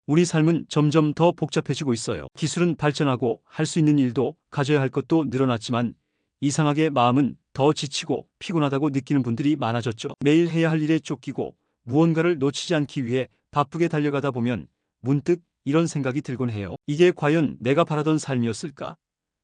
우리 삶은 점점 더 복잡해지고 있어요. 기술은 발전하고 할 수 있는 일도 가져야 할 것도 늘어났지만 이상하게 마음은 더 지치고 피곤하다고 느끼는 분들이 많아졌죠. 매일 해야 할 일에 쫓기고 무언가를 놓치지 않기 위해 바쁘게 달려가다 보면 문득 이런 생각이 들곤 해요. 이게 과연 내가 바라던 삶이었을까?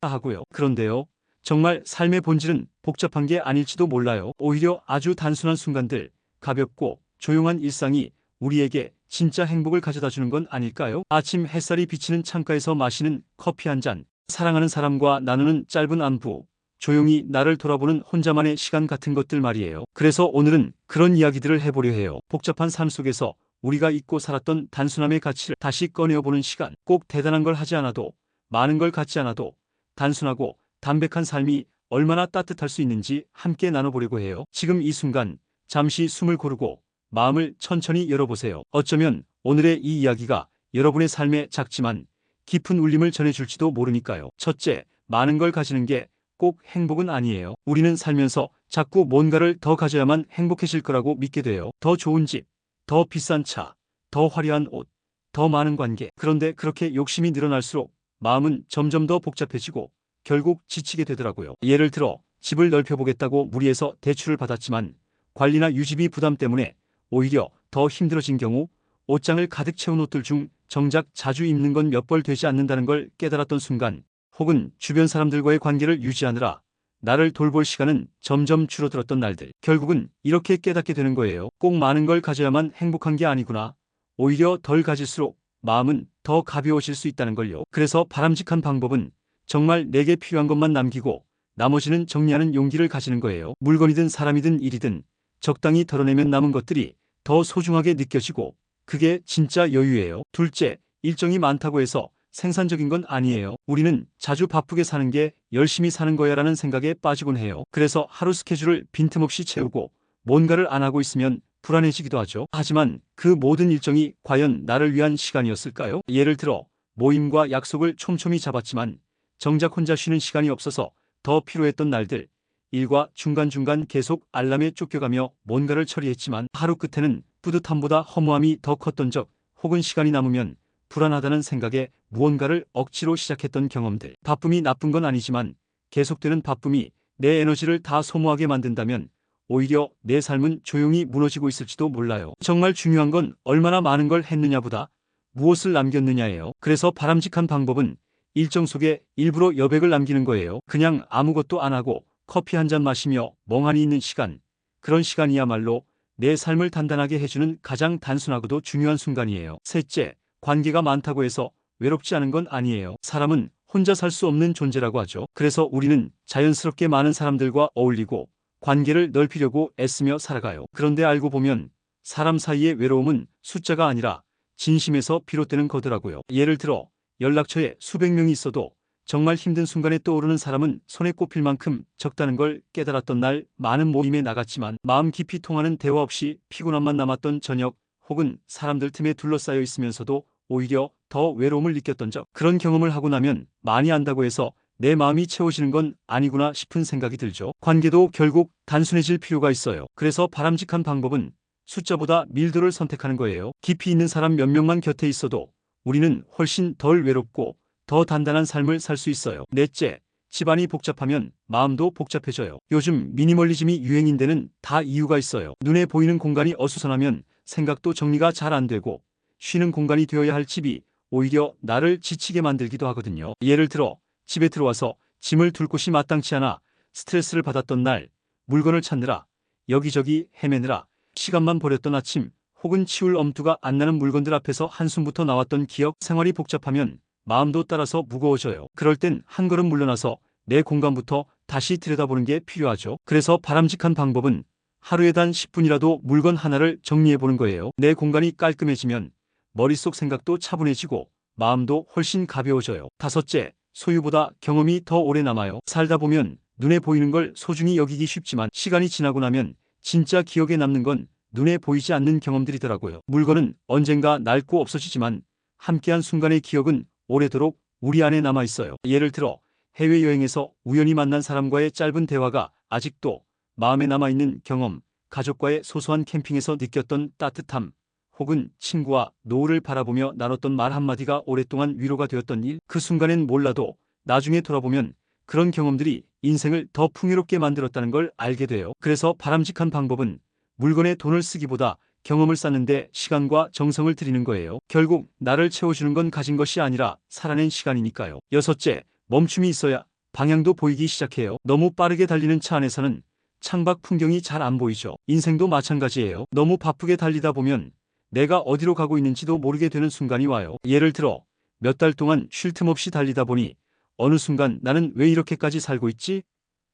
하고요. 그런데요. 정말 삶의 본질은 복잡한 게 아닐지도 몰라요. 오히려 아주 단순한 순간들, 가볍고 조용한 일상이 우리에게 진짜 행복을 가져다 주는 건 아닐까요? 아침 햇살이 비치는 창가에서 마시는 커피 한 잔, 사랑하는 사람과 나누는 짧은 안부, 조용히 나를 돌아보는 혼자만의 시간 같은 것들 말이에요. 그래서 오늘은 그런 이야기들을 해보려 해요. 복잡한 삶 속에서 우리가 잊고 살았던 단순함의 가치를 다시 꺼내어보는 시간. 꼭 대단한 걸 하지 않아도, 많은 걸 갖지 않아도 단순하고 담백한 삶이 얼마나 따뜻할 수 있는지 함께 나눠보려고 해요. 지금 이 순간 잠시 숨을 고르고 마음을 천천히 열어보세요. 어쩌면 오늘의 이 이야기가 여러분의 삶에 작지만 깊은 울림을 전해줄지도 모르니까요. 첫째, 많은 걸 가지는 게 꼭 행복은 아니에요. 우리는 살면서 자꾸 뭔가를 더 가져야만 행복해질 거라고 믿게 돼요. 더 좋은 집, 더 비싼 차, 더 화려한 옷, 더 많은 관계. 그런데 그렇게 욕심이 늘어날수록 마음은 점점 더 복잡해지고 결국 지치게 되더라고요. 예를 들어 집을 넓혀보겠다고 무리해서 대출을 받았지만 관리나 유지비 부담 때문에 오히려 더 힘들어진 경우, 옷장을 가득 채운 옷들 중 정작 자주 입는 건 몇 벌 되지 않는다는 걸 깨달았던 순간, 혹은 주변 사람들과의 관계를 유지하느라 나를 돌볼 시간은 점점 줄어들었던 날들. 결국은 이렇게 깨닫게 되는 거예요. 꼭 많은 걸 가져야만 행복한 게 아니구나. 오히려 덜 가질수록 마음은 더 가벼워질 수 있다는 걸요. 그래서 바람직한 방법은 정말 내게 필요한 것만 남기고 나머지는 정리하는 용기를 가지는 거예요. 물건이든 사람이든 일이든 적당히 덜어내면 남은 것들이 더 소중하게 느껴지고 그게 진짜 여유예요. 둘째, 일정이 많다고 해서 생산적인 건 아니에요. 우리는 자주 바쁘게 사는 게 열심히 사는 거야라는 생각에 빠지곤 해요. 그래서 하루 스케줄을 빈틈없이 채우고 뭔가를 안 하고 있으면 불안해지기도 하죠. 하지만 그 모든 일정이 과연 나를 위한 시간이었을까요? 예를 들어 모임과 약속을 촘촘히 잡았지만 정작 혼자 쉬는 시간이 없어서 더 피로했던 날들. 일과 중간중간 계속 알람에 쫓겨가며 뭔가를 처리했지만 하루 끝에는 뿌듯함보다 허무함이 더 컸던 적, 혹은 시간이 남으면 불안하다는 생각에 무언가를 억지로 시작했던 경험들. 바쁨이 나쁜 건 아니지만 계속되는 바쁨이 내 에너지를 다 소모하게 만든다면 오히려 내 삶은 조용히 무너지고 있을지도 몰라요. 정말 중요한 건 얼마나 많은 걸 했느냐보다 무엇을 남겼느냐예요. 그래서 바람직한 방법은 일정 속에 일부러 여백을 남기는 거예요. 그냥 아무것도 안 하고 커피 한 잔 마시며 멍하니 있는 시간. 그런 시간이야말로 내 삶을 단단하게 해주는 가장 단순하고도 중요한 순간이에요. 셋째, 관계가 많다고 해서 외롭지 않은 건 아니에요. 사람은 혼자 살 수 없는 존재라고 하죠. 그래서 우리는 자연스럽게 많은 사람들과 어울리고 관계를 넓히려고 애쓰며 살아가요. 그런데 알고 보면 사람 사이의 외로움은 숫자가 아니라 진심에서 비롯되는 거더라고요. 예를 들어 연락처에 수백 명이 있어도 정말 힘든 순간에 떠오르는 사람은 손에 꼽힐 만큼 적다는 걸 깨달았던 날, 많은 모임에 나갔지만 마음 깊이 통하는 대화 없이 피곤함만 남았던 저녁, 혹은 사람들 틈에 둘러싸여 있으면서도 오히려 더 외로움을 느꼈던 적. 그런 경험을 하고 나면 많이 안다고 해서 내 마음이 채워지는 건 아니구나 싶은 생각이 들죠. 관계도 결국 단순해질 필요가 있어요. 그래서 바람직한 방법은 숫자보다 밀도를 선택하는 거예요. 깊이 있는 사람 몇 명만 곁에 있어도 우리는 훨씬 덜 외롭고 더 단단한 삶을 살 수 있어요. 넷째, 집안이 복잡하면 마음도 복잡해져요. 요즘 미니멀리즘이 유행인 데는 다 이유가 있어요. 눈에 보이는 공간이 어수선하면 생각도 정리가 잘 안 되고 쉬는 공간이 되어야 할 집이 오히려 나를 지치게 만들기도 하거든요. 예를 들어 집에 들어와서 짐을 둘 곳이 마땅치 않아 스트레스를 받았던 날, 물건을 찾느라 여기저기 헤매느라 시간만 버렸던 아침, 혹은 치울 엄두가 안 나는 물건들 앞에서 한숨부터 나왔던 기억. 생활이 복잡하면 마음도 따라서 무거워져요. 그럴 땐 한 걸음 물러나서 내 공간부터 다시 들여다보는 게 필요하죠. 그래서 바람직한 방법은 하루에 단 10분이라도 물건 하나를 정리해보는 거예요. 내 공간이 깔끔해지면 머릿속 생각도 차분해지고 마음도 훨씬 가벼워져요. 다섯째, 소유보다 경험이 더 오래 남아요. 살다 보면 눈에 보이는 걸 소중히 여기기 쉽지만 시간이 지나고 나면 진짜 기억에 남는 건 눈에 보이지 않는 경험들이더라고요. 물건은 언젠가 낡고 없어지지만 함께한 순간의 기억은 오래도록 우리 안에 남아있어요. 예를 들어 해외여행에서 우연히 만난 사람과의 짧은 대화가 아직도 마음에 남아있는 경험, 가족과의 소소한 캠핑에서 느꼈던 따뜻함, 혹은 친구와 노을을 바라보며 나눴던 말 한마디가 오랫동안 위로가 되었던 일, 그 순간엔 몰라도 나중에 돌아보면 그런 경험들이 인생을 더 풍요롭게 만들었다는 걸 알게 돼요. 그래서 바람직한 방법은 물건에 돈을 쓰기보다 경험을 쌓는데 시간과 정성을 들이는 거예요. 결국 나를 채워주는 건 가진 것이 아니라 살아낸 시간이니까요. 여섯째, 멈춤이 있어야 방향도 보이기 시작해요. 너무 빠르게 달리는 차 안에서는 창밖 풍경이 잘 안 보이죠. 인생도 마찬가지예요. 너무 바쁘게 달리다 보면 내가 어디로 가고 있는지도 모르게 되는 순간이 와요. 예를 들어 몇 달 동안 쉴 틈 없이 달리다 보니 어느 순간 나는 왜 이렇게까지 살고 있지?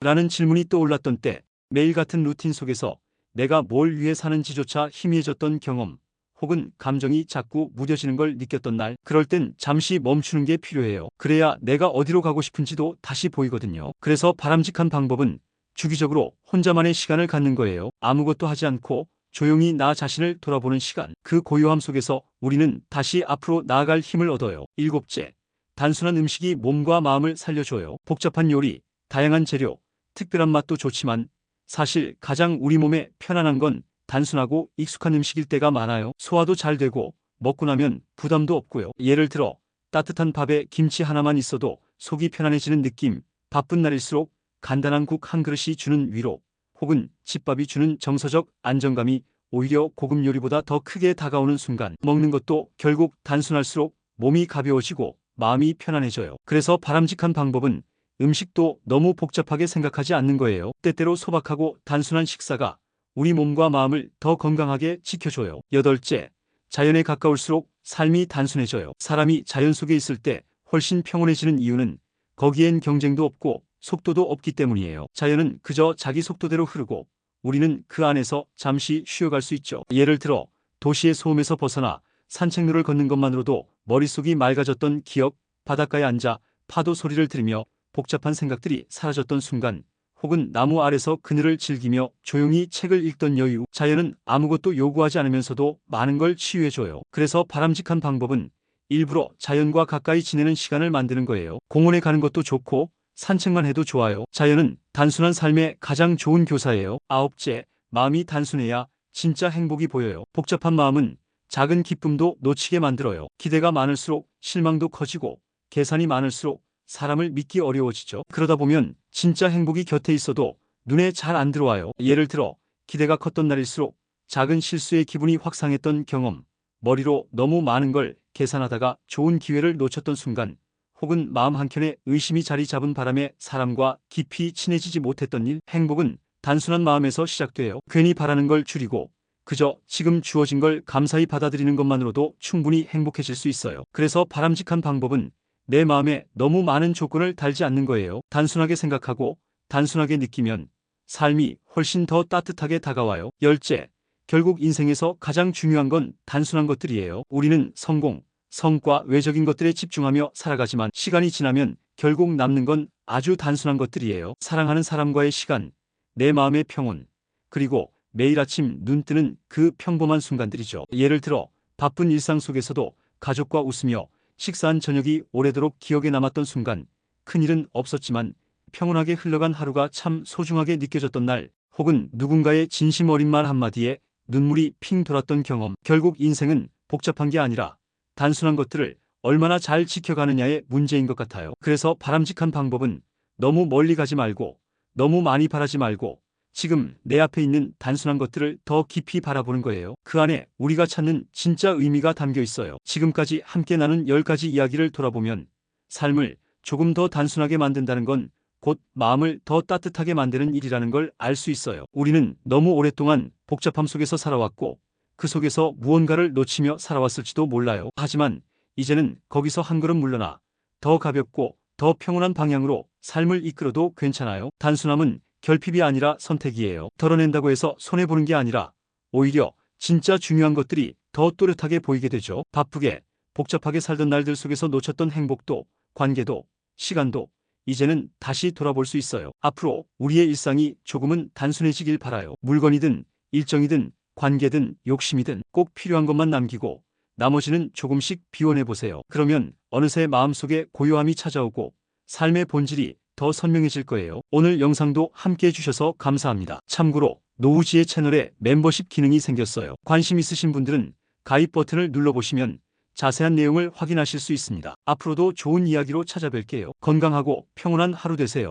라는 질문이 떠올랐던 때, 매일 같은 루틴 속에서 내가 뭘 위해 사는지조차 희미해졌던 경험, 혹은 감정이 자꾸 무뎌지는 걸 느꼈던 날, 그럴 땐 잠시 멈추는 게 필요해요. 그래야 내가 어디로 가고 싶은지도 다시 보이거든요. 그래서 바람직한 방법은 주기적으로 혼자만의 시간을 갖는 거예요. 아무것도 하지 않고 조용히 나 자신을 돌아보는 시간. 그 고요함 속에서 우리는 다시 앞으로 나아갈 힘을 얻어요. 일곱째, 단순한 음식이 몸과 마음을 살려줘요. 복잡한 요리, 다양한 재료, 특별한 맛도 좋지만 사실 가장 우리 몸에 편안한 건 단순하고 익숙한 음식일 때가 많아요. 소화도 잘 되고 먹고 나면 부담도 없고요. 예를 들어 따뜻한 밥에 김치 하나만 있어도 속이 편안해지는 느낌, 바쁜 날일수록 간단한 국 한 그릇이 주는 위로, 혹은 집밥이 주는 정서적 안정감이 오히려 고급 요리보다 더 크게 다가오는 순간, 먹는 것도 결국 단순할수록 몸이 가벼워지고 마음이 편안해져요. 그래서 바람직한 방법은 음식도 너무 복잡하게 생각하지 않는 거예요. 때때로 소박하고 단순한 식사가 우리 몸과 마음을 더 건강하게 지켜줘요. 여덟째, 자연에 가까울수록 삶이 단순해져요. 사람이 자연 속에 있을 때 훨씬 평온해지는 이유는 거기엔 경쟁도 없고 속도도 없기 때문이에요. 자연은 그저 자기 속도대로 흐르고 우리는 그 안에서 잠시 쉬어갈 수 있죠. 예를 들어 도시의 소음에서 벗어나 산책로를 걷는 것만으로도 머릿속이 맑아졌던 기억, 바닷가에 앉아 파도 소리를 들으며 복잡한 생각들이 사라졌던 순간, 혹은 나무 아래서 그늘을 즐기며 조용히 책을 읽던 여유. 자연은 아무것도 요구하지 않으면서도 많은 걸 치유해줘요. 그래서 바람직한 방법은 일부러 자연과 가까이 지내는 시간을 만드는 거예요. 공원에 가는 것도 좋고 산책만 해도 좋아요. 자연은 단순한 삶의 가장 좋은 교사예요. 아홉째, 마음이 단순해야 진짜 행복이 보여요. 복잡한 마음은 작은 기쁨도 놓치게 만들어요. 기대가 많을수록 실망도 커지고 계산이 많을수록 사람을 믿기 어려워지죠. 그러다 보면 진짜 행복이 곁에 있어도 눈에 잘 안 들어와요. 예를 들어 기대가 컸던 날일수록 작은 실수에 기분이 확 상했던 경험, 머리로 너무 많은 걸 계산하다가 좋은 기회를 놓쳤던 순간, 혹은 마음 한켠에 의심이 자리 잡은 바람에 사람과 깊이 친해지지 못했던 일. 행복은 단순한 마음에서 시작돼요. 괜히 바라는 걸 줄이고 그저 지금 주어진 걸 감사히 받아들이는 것만으로도 충분히 행복해질 수 있어요. 그래서 바람직한 방법은 내 마음에 너무 많은 조건을 달지 않는 거예요. 단순하게 생각하고 단순하게 느끼면 삶이 훨씬 더 따뜻하게 다가와요. 열째, 결국 인생에서 가장 중요한 건 단순한 것들이에요. 우리는 성공, 성과, 외적인 것들에 집중하며 살아가지만 시간이 지나면 결국 남는 건 아주 단순한 것들이에요. 사랑하는 사람과의 시간, 내 마음의 평온, 그리고 매일 아침 눈 뜨는 그 평범한 순간들이죠. 예를 들어 바쁜 일상 속에서도 가족과 웃으며 식사한 저녁이 오래도록 기억에 남았던 순간, 큰일은 없었지만 평온하게 흘러간 하루가 참 소중하게 느껴졌던 날, 혹은 누군가의 진심 어린 말 한마디에 눈물이 핑 돌았던 경험. 결국 인생은 복잡한 게 아니라 단순한 것들을 얼마나 잘 지켜가느냐의 문제인 것 같아요. 그래서 바람직한 방법은 너무 멀리 가지 말고 너무 많이 바라지 말고 지금 내 앞에 있는 단순한 것들을 더 깊이 바라보는 거예요. 그 안에 우리가 찾는 진짜 의미가 담겨 있어요. 지금까지 함께 나눈 10가지 이야기를 돌아보면 삶을 조금 더 단순하게 만든다는 건 곧 마음을 더 따뜻하게 만드는 일이라는 걸 알 수 있어요. 우리는 너무 오랫동안 복잡함 속에서 살아왔고 그 속에서 무언가를 놓치며 살아왔을지도 몰라요. 하지만 이제는 거기서 한 걸음 물러나 더 가볍고 더 평온한 방향으로 삶을 이끌어도 괜찮아요. 단순함은 결핍이 아니라 선택이에요. 덜어낸다고 해서 손해보는 게 아니라 오히려 진짜 중요한 것들이 더 또렷하게 보이게 되죠. 바쁘게 복잡하게 살던 날들 속에서 놓쳤던 행복도, 관계도, 시간도 이제는 다시 돌아볼 수 있어요. 앞으로 우리의 일상이 조금은 단순해지길 바라요. 물건이든 일정이든 관계든 욕심이든 꼭 필요한 것만 남기고 나머지는 조금씩 비워내보세요. 그러면 어느새 마음속에 고요함이 찾아오고 삶의 본질이 더 선명해질 거예요. 오늘 영상도 함께 해주셔서 감사합니다. 참고로 노우지의 채널에 멤버십 기능이 생겼어요. 관심 있으신 분들은 가입 버튼을 눌러보시면 자세한 내용을 확인하실 수 있습니다. 앞으로도 좋은 이야기로 찾아뵐게요. 건강하고 평온한 하루 되세요.